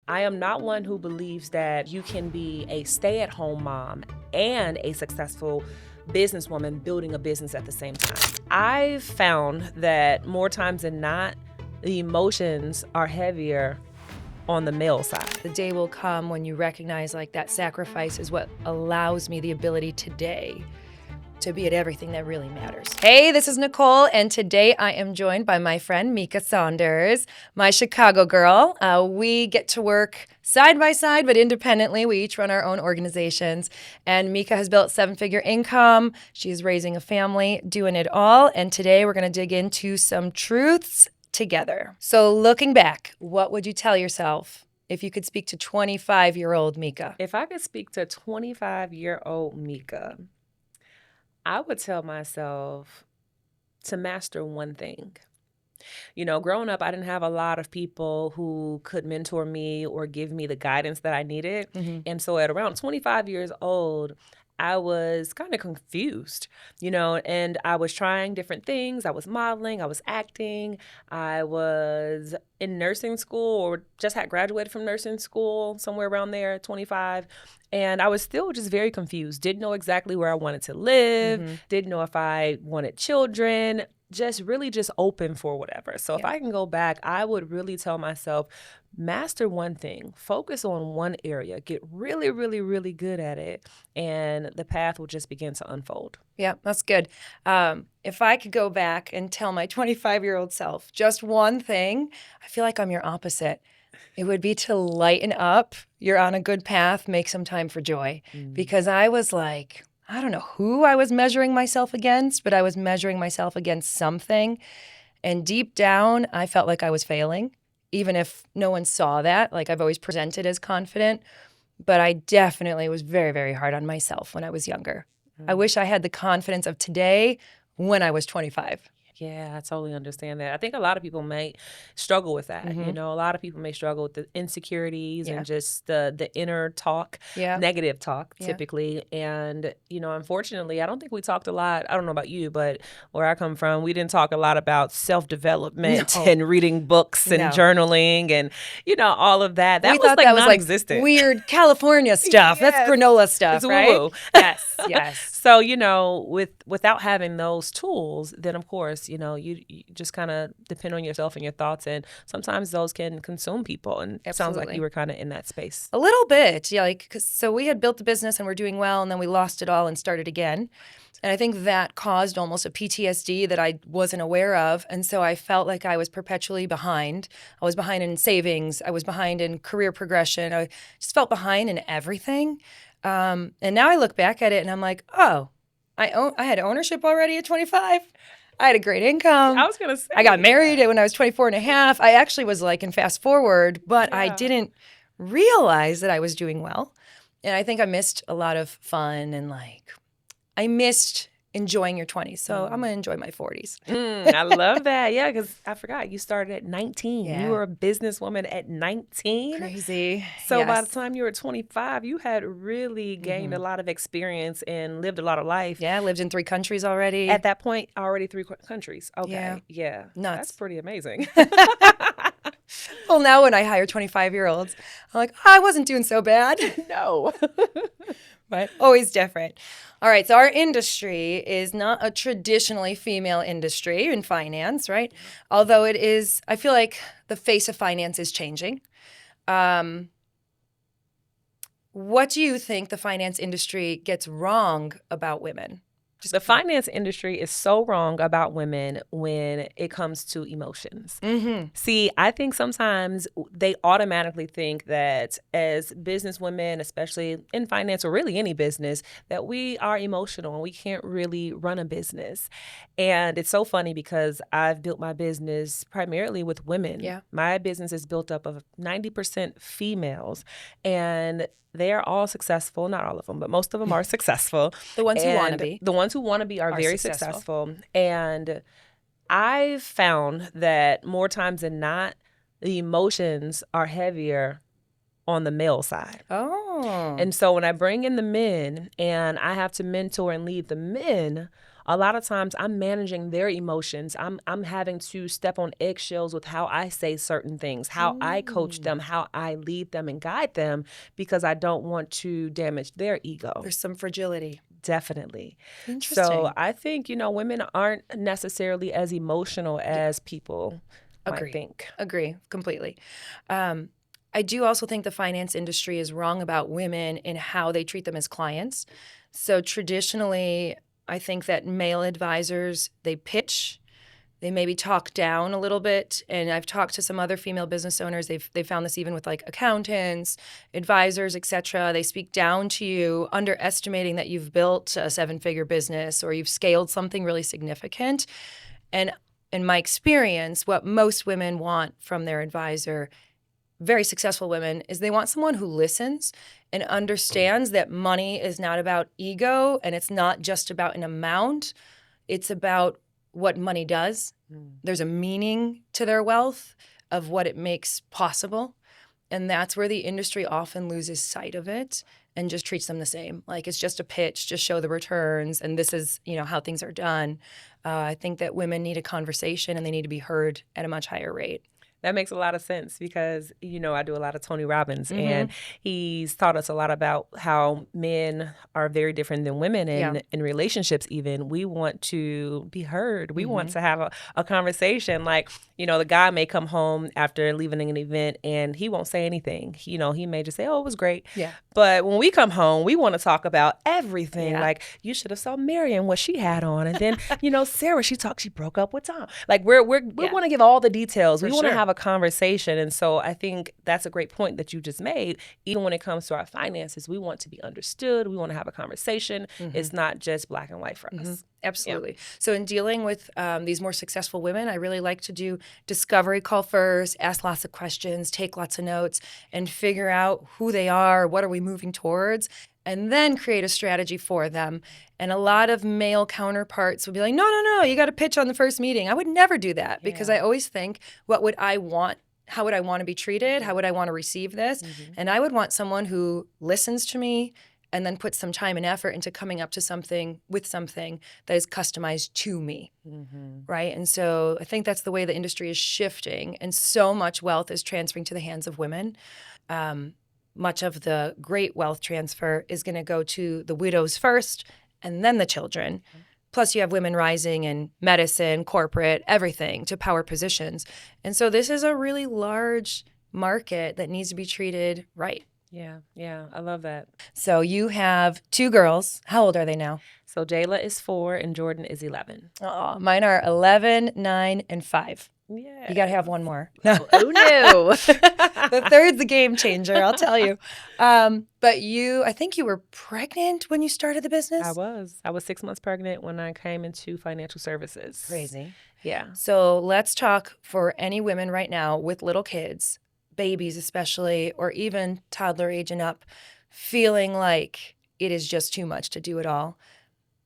I am not one who believes that you can be a stay-at-home mom and a successful businesswoman building a business at the same time. I've found that more times than not, the emotions are heavier on the male side. The day will come when you recognize like that sacrifice is what allows me the ability today to be at everything that really matters. Hey, this is Nikole, and today I am joined by my friend Mika Saunders, my Chicago girl. We get to work side by side, but independently. We each run our own organizations, and Mika has built seven-figure income. She's raising a family, doing it all, and today we're gonna dig into some truths together. So looking back, what would you tell yourself if you could speak to 25-year-old Mika? If I could speak to 25-year-old Mika, I would tell myself to master one thing. You know, growing up, I didn't have a lot of people who could mentor me or give me the guidance that I needed. And so at around 25 years old, I was kind of confused, you know, and I was trying different things. I was modeling, I was acting, I was in nursing school or just had graduated from nursing school somewhere around there, 25. And I was still just very confused. Didn't know exactly where I wanted to live, didn't know if I wanted children, just really just open for whatever. So if I can go back, I would really tell myself, master one thing, focus on one area, get really, really, really good at it, and the path will just begin to unfold. Yeah, that's good. If I could go back and tell my 25-year-old self just one thing, I feel like I'm your opposite. It would be to lighten up. You're on a good path, make some time for joy. Because I was like, I don't know who I was measuring myself against, but I was measuring myself against something. And deep down, I felt like I was failing, even if no one saw that. Like I've always presented as confident, but I definitely was very, very hard on myself when I was younger. I wish I had the confidence of today when I was 25. Yeah, I totally understand that. I think a lot of people may struggle with that. You know, a lot of people may struggle with the insecurities and just the inner talk, negative talk typically. And, you know, unfortunately, I don't think we talked a lot. I don't know about you, but where I come from, we didn't talk a lot about self-development and reading books and journaling and, you know, all of that. That we was thought like that was non-existent. Like weird California stuff. That's granola stuff, It's right? woo-woo. Yes, yes. So, you know, without having those tools, then of course, you know, you just kind of depend on yourself and your thoughts. And sometimes those can consume people. And it sounds like you were kind of in that space. A little bit. Yeah, so we had built the business and we're doing well, and then we lost it all and started again. And I think that caused almost a PTSD that I wasn't aware of. And so I felt like I was perpetually behind. I was behind in savings. I was behind in career progression. I just felt behind in everything. And now I look back at it and I'm like, oh, I had ownership already at 25. I had a great income. I was going to say. I got married when I was 24 and a half. I actually was like in fast forward, but I didn't realize that I was doing well. And I think I missed a lot of fun and like I missed enjoying your 20s. So I'm going to enjoy my 40s. I love that. Yeah, because I forgot you started at 19. Yeah. You were a businesswoman at 19. Crazy. So by the time you were 25, you had really gained a lot of experience and lived a lot of life. Yeah, I lived in 3 countries already. At that point, already 3 countries. Okay. Yeah. Nuts. That's pretty amazing. Well, now when I hire 25-year-olds, I'm like, I wasn't doing so bad. No. But always different. All right, so our industry is not a traditionally female industry in finance, right? Although it is, I feel like the face of finance is changing. What do you think the finance industry gets wrong about women? The finance industry is so wrong about women when it comes to emotions. See, I think sometimes they automatically think that as businesswomen, especially in finance or really any business, that we are emotional and we can't really run a business. And it's so funny because I've built my business primarily with women. Yeah. My business is built up of 90% females, and they are all successful. Not all of them, but most of them are successful. The ones who want to be. The ones who want to be are very successful. And I've found that more times than not, the emotions are heavier on the male side. Oh. And so when I bring in the men and I have to mentor and lead the men, a lot of times I'm managing their emotions. I'm having to step on eggshells with how I say certain things, how I coach them, how I lead them and guide them, because I don't want to damage their ego. There's some fragility. Definitely. So Interesting. I think, women aren't necessarily as emotional as people might think. Agree completely. I do also think the finance industry is wrong about women in how they treat them as clients. So traditionally, I think that male advisors, they pitch, they maybe talk down a little bit. And I've talked to some other female business owners. They've found this even with like accountants, advisors, etc. They speak down to you, underestimating that you've built a 7-figure business or you've scaled something really significant. And in my experience, what most women want from their advisor, very successful women, is they want someone who listens and understands that money is not about ego and it's not just about an amount. It's about what money does. There's a meaning to their wealth of what it makes possible. And that's where the industry often loses sight of it and just treats them the same. Like it's just a pitch, just show the returns, and this is, how things are done. I think that women need a conversation and they need to be heard at a much higher rate. That makes a lot of sense because, I do a lot of Tony Robbins, and he's taught us a lot about how men are very different than women in relationships even. We want to be heard. We want to have a conversation. Like, the guy may come home after leaving an event and he won't say anything. He may just say, oh, it was great. Yeah. But when we come home, we want to talk about everything. Yeah. Like, you should have saw Miriam, what she had on. And then, Sarah, she broke up with Tom. Like, we want to give all the details. We want to have a conversation. And so I think that's a great point that you just made. Even when it comes to our finances, we want to be understood. We want to have a conversation. It's not just black and white for us. Absolutely. Yeah. So in dealing with these more successful women, I really like to do discovery call first, ask lots of questions, take lots of notes, and figure out who they are, what are we moving towards, and then create a strategy for them. And a lot of male counterparts would be like, no, you got to pitch on the first meeting. I would never do that because I always think, what would I want? How would I want to be treated? How would I want to receive this? And I would want someone who listens to me and then puts some time and effort into coming up to something that is customized to me, right? And so I think that's the way the industry is shifting, and so much wealth is transferring to the hands of women. Much of the great wealth transfer is going to go to the widows first and then the children. Plus, you have women rising in medicine, corporate, everything, to power positions. And so this is a really large market that needs to be treated right. Yeah, I love that. So you have 2 girls. How old are they now? So Jayla is 4 and Jordan is 11. Oh, mine are 11, 9, and 5. Yeah. You got to have one more. Oh, no. The third's a game changer, I'll tell you. But I think you were pregnant when you started the business? I was 6 months pregnant when I came into financial services. Crazy. Yeah. So let's talk for any women right now with little kids, babies especially, or even toddler age and up, feeling like it is just too much to do it all.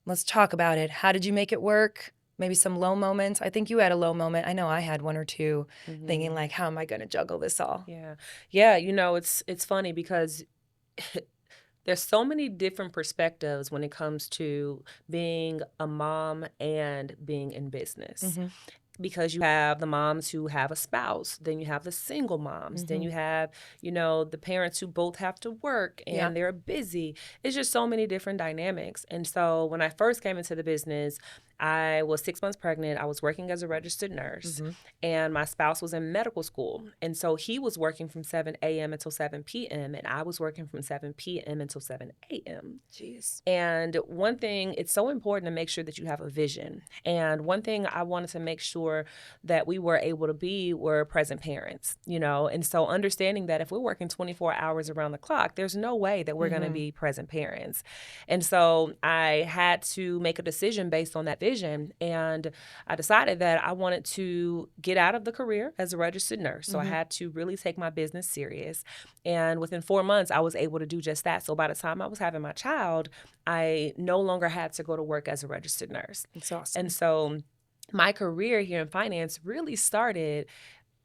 Let's talk about it. How did you make it work? Maybe some low moments. I think you had a low moment. I know I had 1 or 2, thinking like, how am I going to juggle this all? Yeah. It's funny because there's so many different perspectives when it comes to being a mom and being in business. Because you have the moms who have a spouse, then you have the single moms, then you have, the parents who both have to work and they're busy. It's just so many different dynamics. And so when I first came into the business, I was 6 months pregnant. I was working as a registered nurse, and my spouse was in medical school. And so he was working from 7 a.m. until 7 p.m., and I was working from 7 p.m. until 7 a.m. Jeez. And one thing, it's so important to make sure that you have a vision. And one thing I wanted to make sure that we were able to be were present parents, And so understanding that if we're working 24 hours around the clock, there's no way that we're going to be present parents. And so I had to make a decision based on that vision. And I decided that I wanted to get out of the career as a registered nurse. So I had to really take my business serious. And within 4 months, I was able to do just that. So by the time I was having my child, I no longer had to go to work as a registered nurse. That's awesome. And so my career here in finance really started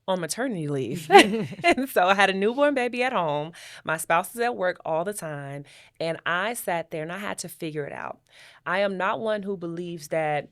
on maternity leave. And so I had a newborn baby at home. My spouse is at work all the time. And I sat there and I had to figure it out. I am not one who believes that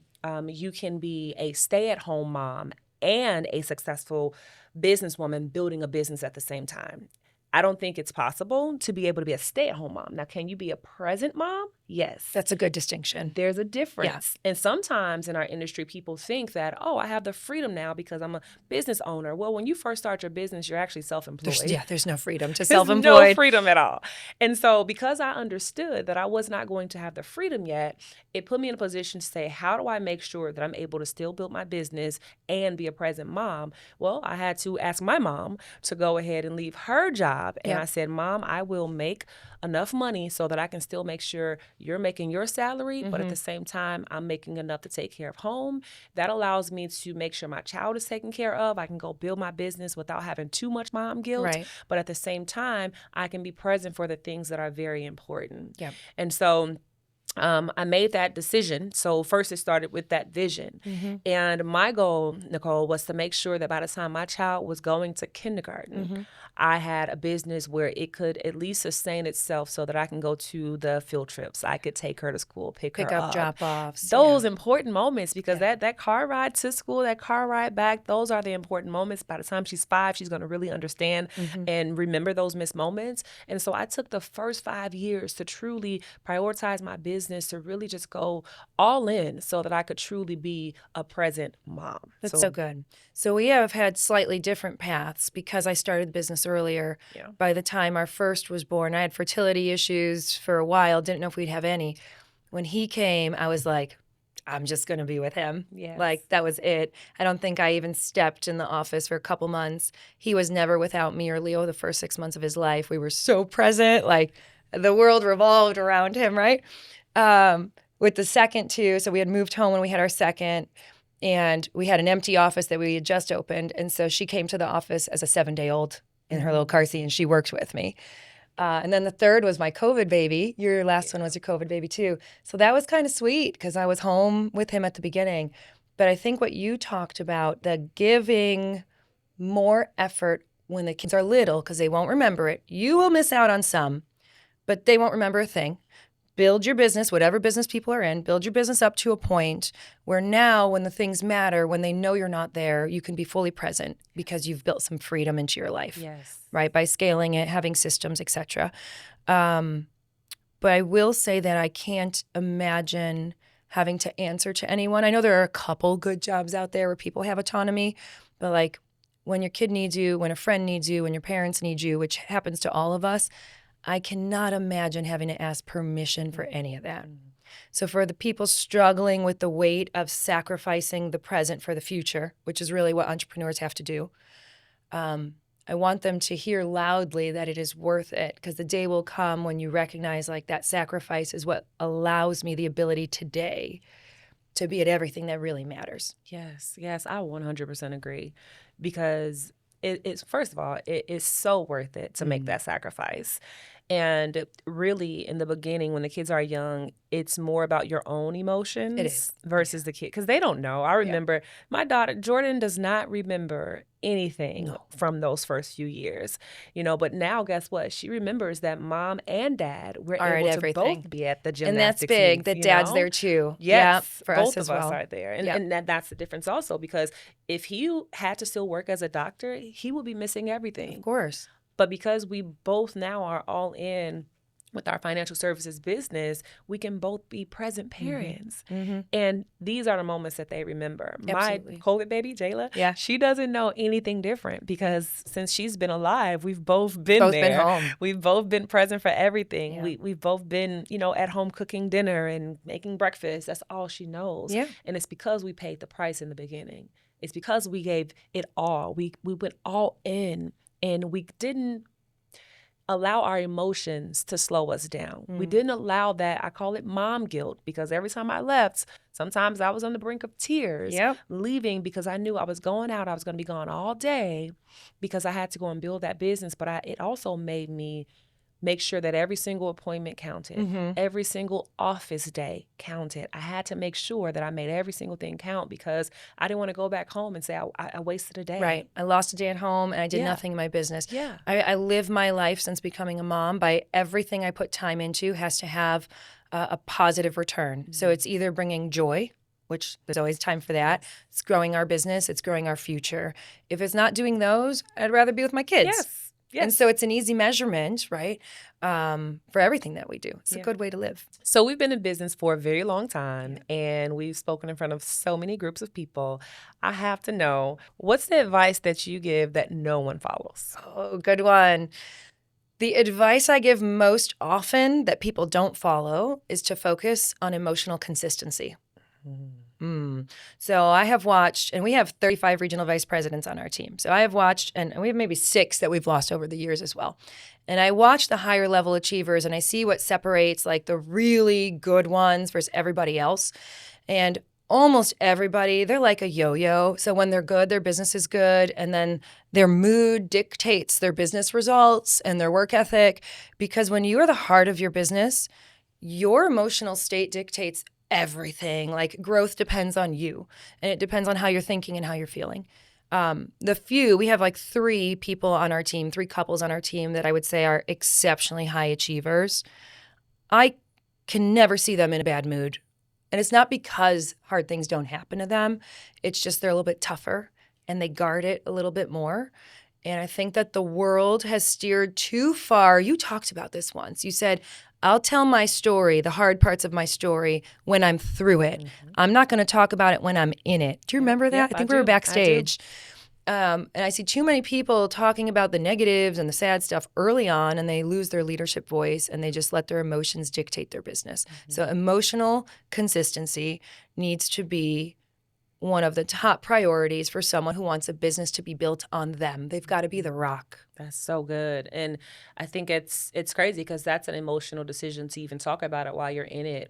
you can be a stay-at-home mom and a successful businesswoman building a business at the same time. I don't think it's possible to be able to be a stay-at-home mom. Now, can you be a present mom? Yes. That's a good distinction. There's a difference. Yeah. And sometimes in our industry, people think that, oh, I have the freedom now because I'm a business owner. Well, when you first start your business, you're actually self-employed. There's no freedom to There's self-employed. No freedom at all. And so because I understood that I was not going to have the freedom yet, it put me in a position to say, how do I make sure that I'm able to still build my business and be a present mom? Well, I had to ask my mom to go ahead and leave her job. And I said, Mom, I will make enough money so that I can still make sure you're making your salary, but at the same time, I'm making enough to take care of home. That allows me to make sure my child is taken care of. I can go build my business without having too much mom guilt. Right. But at the same time, I can be present for the things that are very important. Yep. And so I made that decision. So first it started with that vision. And my goal, Nikole, was to make sure that by the time my child was going to kindergarten, I had a business where it could at least sustain itself so that I can go to the field trips. I could take her to school, pick her up. Drop-offs. Those important moments, because that car ride to school, that car ride back, those are the important moments. By the time she's 5, she's going to really understand and remember those missed moments. And so I took the first 5 years to truly prioritize my business, to really just go all in so that I could truly be a present mom. That's so good. So we have had slightly different paths because I started the business earlier. Yeah. By the time our first was born, I had fertility issues for a while, didn't know if we'd have any. When he came, I was like, I'm just going to be with him. Yes. Like, that was it. I don't think I even stepped in the office for a couple months. He was never without me or Leo the first 6 months of his life. We were so present, like the world revolved around him, right? With the second too, so we had moved home when we had our second, and we had an empty office that we had just opened. And so she came to the office as a 7-day-old in her little car seat, and she worked with me. And then the third was my COVID baby. Your last one was your COVID baby too. So that was kind of sweet because I was home with him at the beginning. But I think what you talked about, the giving more effort when the kids are little, because they won't remember it. You will miss out on some, but they won't remember a thing. Build your business, whatever business people are in, build your business up to a point where now when the things matter, when they know you're not there, you can be fully present because you've built some freedom into your life. Yes. Right? By scaling it, having systems, etc. But I will say that I can't imagine having to answer to anyone. I know there are a couple good jobs out there where people have autonomy, but like when your kid needs you, when a friend needs you, when your parents need you, which happens to all of us, I cannot imagine having to ask permission for any of that. So for the people struggling with the weight of sacrificing the present for the future, which is really what entrepreneurs have to do, I want them to hear loudly that it is worth it, because the day will come when you recognize like that sacrifice is what allows me the ability today to be at everything that really matters. Yes, I 100% agree, because it's first of all, it is so worth it to make that sacrifice. And really, in the beginning, when the kids are young, it's more about your own emotions versus the kid, because they don't know. I remember my daughter, Jordan, does not remember anything from those first few years, but now guess what? She remembers that mom and dad were able to both be at the gymnastics. And that's big, that dad's there too. Yes, for both us as of us well. are there. And that's the difference also, because if he had to still work as a doctor, he would be missing everything. Of course. But because we both now are all in with our financial services business, we can both be present parents. And these are the moments that they remember. Absolutely. My COVID baby, Jayla, she doesn't know anything different, because since she's been alive, we've both been there. Been home. We've both been present for everything. Yeah. We've both been, at home cooking dinner and making breakfast. That's all she knows. Yeah. And it's because we paid the price in the beginning. It's because we gave it all. We went all in. And we didn't allow our emotions to slow us down. We didn't allow that, I call it mom guilt, because every time I left, sometimes I was on the brink of tears, leaving, because I knew I was going out. I was going to be gone all day because I had to go and build that business. But it also made me make sure that every single appointment counted. Mm-hmm. Every single office day counted. I had to make sure that I made every single thing count because I didn't want to go back home and say I wasted a day. Right. I lost a day at home and I did Yeah. nothing in my business. Yeah. I live my life since becoming a mom by everything I put time into has to have a positive return. So it's either bringing joy, which there's always time for that. It's growing our business. It's growing our future. If it's not doing those, I'd rather be with my kids. Yes. And so it's an easy measurement, right, for everything that we do. It's a good way to live. So we've been in business for a very long time, and we've spoken in front of so many groups of people. I have to know, what's the advice that you give that no one follows? Oh, good one. The advice I give most often that people don't follow is to focus on emotional consistency. So I have watched, and we have 35 regional vice presidents on our team. So I have watched, and we have maybe 6 that we've lost over the years as well. And I watch the higher level achievers and I see what separates like the really good ones versus everybody else. And almost everybody, they're like a yo-yo. So when they're good, their business is good. And then their mood dictates their business results and their work ethic. Because when you are the heart of your business, your emotional state dictates everything. Like growth depends on you, and it depends on how you're thinking and how you're feeling. We have like 3 people on our team, 3 couples on our team that I would say are exceptionally high achievers. I can never see them in a bad mood. And it's not because hard things don't happen to them. It's just they're a little bit tougher and they guard it a little bit more. And I think that the world has steered too far. You talked about this once. You said, I'll tell my story, the hard parts of my story, when I'm through it. I'm not going to talk about it when I'm in it. Do you remember that? Yep, I think I we were do. backstage. And I see too many people talking about the negatives and the sad stuff early on, and they lose their leadership voice and they just let their emotions dictate their business. So emotional consistency needs to be one of the top priorities for someone who wants a business to be built on them. They've got to be the rock. That's so good. And I think it's crazy because that's an emotional decision to even talk about it while you're in it,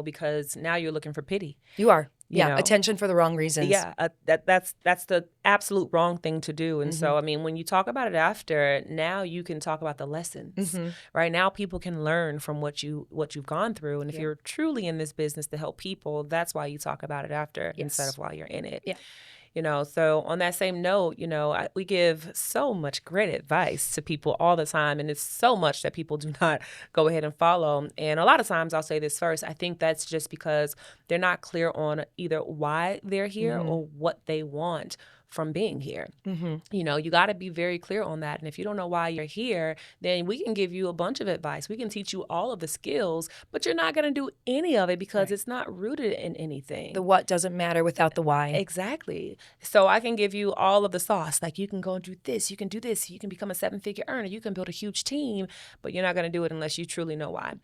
because now you're looking for pity. You are. You know? Attention for the wrong reasons. Yeah, that's the absolute wrong thing to do. And so, I mean, when you talk about it after, now you can talk about the lessons. Right now, people can learn from what you've gone through. And if you're truly in this business to help people, that's why you talk about it after instead of while you're in it. Yeah. So on that same note, we give so much great advice to people all the time. And it's so much that people do not go ahead and follow. And a lot of times I'll say this first. I think that's just because they're not clear on either why they're here or what they want from being here. You got to be very clear on that. And if you don't know why you're here, then we can give you a bunch of advice. We can teach you all of the skills, but you're not going to do any of it because it's not rooted in anything. The what doesn't matter without the why. Exactly. So I can give you all of the sauce. Like you can go and do this, you can do this, you can become a 7-figure earner, you can build a huge team, but you're not going to do it unless you truly know why.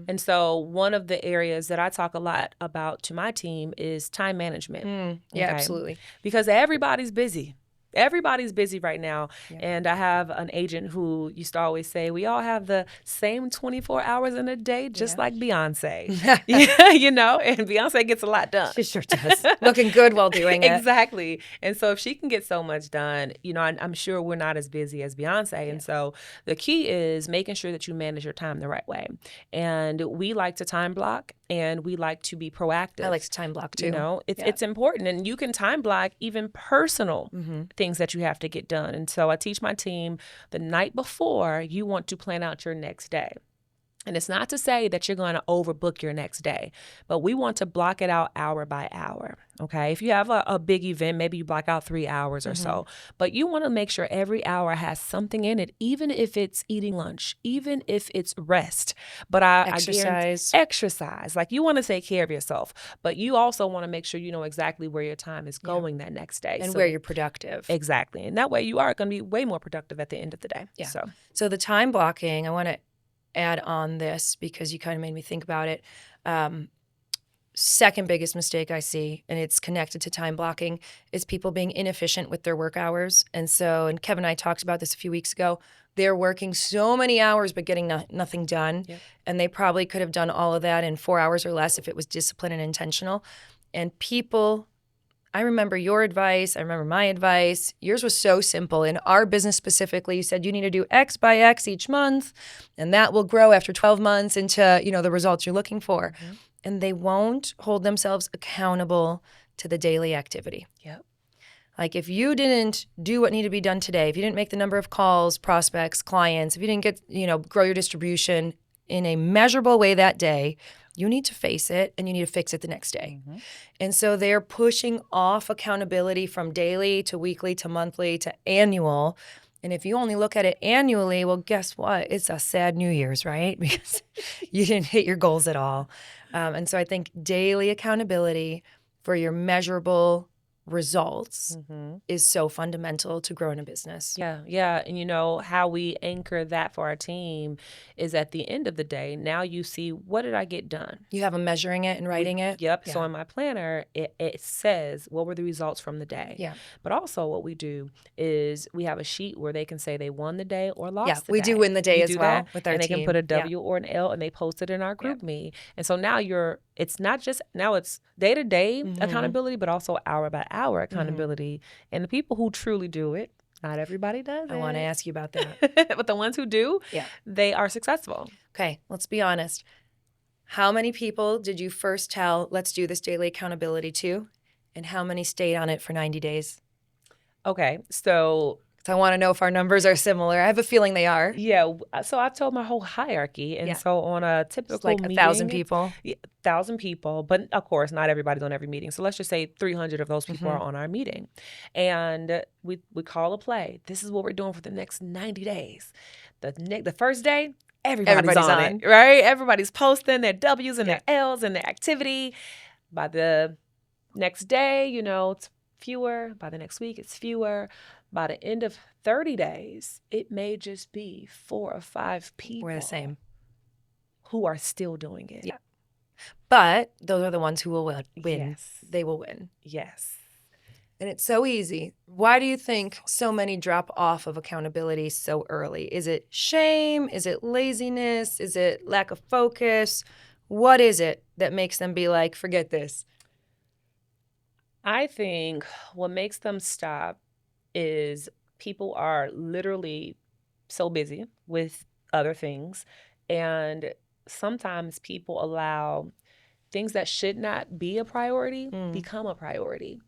And so one of the areas that I talk a lot about to my team is time management. Yeah, absolutely. Because everybody's busy. Everybody's busy right now. And I have an agent who used to always say, we all have the same 24 hours in a day, just like Beyonce. And Beyonce gets a lot done. She sure does. Looking good while doing it. Exactly. And so if she can get so much done, I'm sure we're not as busy as Beyonce. And so the key is making sure that you manage your time the right way. And we like to time block and we like to be proactive. I like to time block too. It's important. And you can time block even personal things that you have to get done. And so I teach my team the night before you want to plan out your next day. And it's not to say that you're going to overbook your next day, but we want to block it out hour by hour. Okay. If you have a big event, maybe you block out 3 hours or so, but you want to make sure every hour has something in it, even if it's eating lunch, even if it's rest. But exercise. Like you want to take care of yourself, but you also want to make sure you know exactly where your time is going that next day. And where you're productive. Exactly. And that way you are going to be way more productive at the end of the day. Yeah. So the time blocking, I want to add on this because you kind of made me think about it. Second biggest mistake I see, and it's connected to time blocking, is people being inefficient with their work hours. And Kevin and I talked about this a few weeks ago. They're working so many hours but getting nothing done. Yep. And they probably could have done all of that in 4 hours or less if it was disciplined and intentional. And people I remember your advice. I remember my advice. Yours was so simple. In our business specifically, you said you need to do X by X each month, and that will grow after 12 months into, the results you're looking for. Mhm. And they won't hold themselves accountable to the daily activity. Yep. Like if you didn't do what needed to be done today, if you didn't make the number of calls, prospects, clients, if you didn't get, grow your distribution in a measurable way that day, you need to face it and you need to fix it the next day. Mhm. And so they're pushing off accountability from daily to weekly to monthly to annual. And if you only look at it annually, well, guess what? It's a sad New Year's, right? Because you didn't hit your goals at all. And so I think daily accountability for your measurable results Mhm. is so fundamental to growing a business. Yeah, yeah. And how we anchor that for our team is at the end of the day, now you see, what did I get done? You have them measuring it and writing it. Yep. So Yeah. in my planner, it says what were the results from the day. Yeah. But also what we do is we have a sheet where they can say they won the day or Yeah. lost the We day. do win the day We as do well that, with our and they can put team. a Yeah. W or an L, and they post it in our Yeah. group me. And so now it's not just now it's day-to-day Mhm. accountability, but also hour by hour Mm-hmm. accountability. And the people who truly do it, not everybody does I it. want to ask you about that. But the ones who do, Yeah. they are successful. Okay, let's be honest. How many people did you first tell, let's do this daily accountability to? And how many stayed on it for 90 days? Okay, so 'Cause I want to know if our numbers are similar. I have a feeling they are. yeah, so I've told my whole hierarchy, and Yeah. so on a It's typical like 1,000 meeting, people. 1,000 people, but of course, not everybody's on every meeting. So let's just say 300 of those people are Mhm. on our meeting, and we call a play. This is what we're doing for the next 90 days. The first day, everybody's on it, right? Everybody's posting their W's and Yeah. their L's and their activity. By the next day, it's fewer. By the next week, it's fewer. By the end of 30 days, it may just be 4 or 5 people We're the same. who are still doing it. Yeah. But those are the ones who will win. Yes. They will win. Yes. And it's so easy. Why do you think so many drop off of accountability so early? Is it shame? Is it laziness? Is it lack of focus? What is it that makes them be like, forget this? I think what makes them stop is people are literally so busy with other things. And sometimes people allow things that should not be a priority become a priority.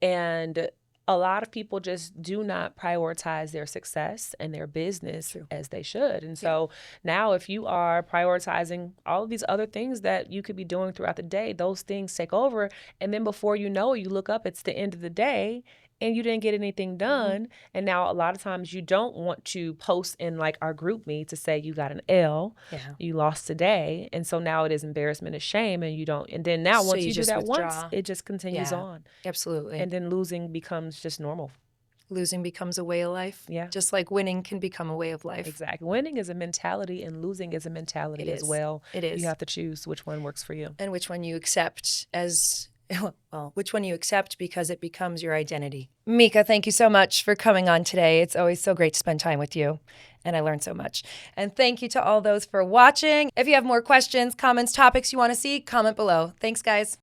And a lot of people just do not prioritize their success and their business True. as they should. And so now, if you are prioritizing all of these other things that you could be doing throughout the day, those things take over. And then before you know it, you look up, it's the end of the day and you didn't get anything done. And now a lot of times you don't want to post in like our group me to say you got an L, Yeah. you lost today. And so now it is embarrassment and shame, and you don't. And then now So once you you do just that once, withdraw. it just continues Yeah. on. Absolutely. And then losing becomes just normal. Losing becomes a way of life. Yeah. Just like winning can become a way of life. Exactly. Winning is a mentality and losing is a mentality as well. It is. You have to choose which one works for you. And which one you accept as, well, which one you accept because it becomes your identity. Mika, thank you so much for coming on today. It's always so great to spend time with you. And I learned so much. And thank you to all those for watching. If you have more questions, comments, topics you want to see, comment below. Thanks, guys.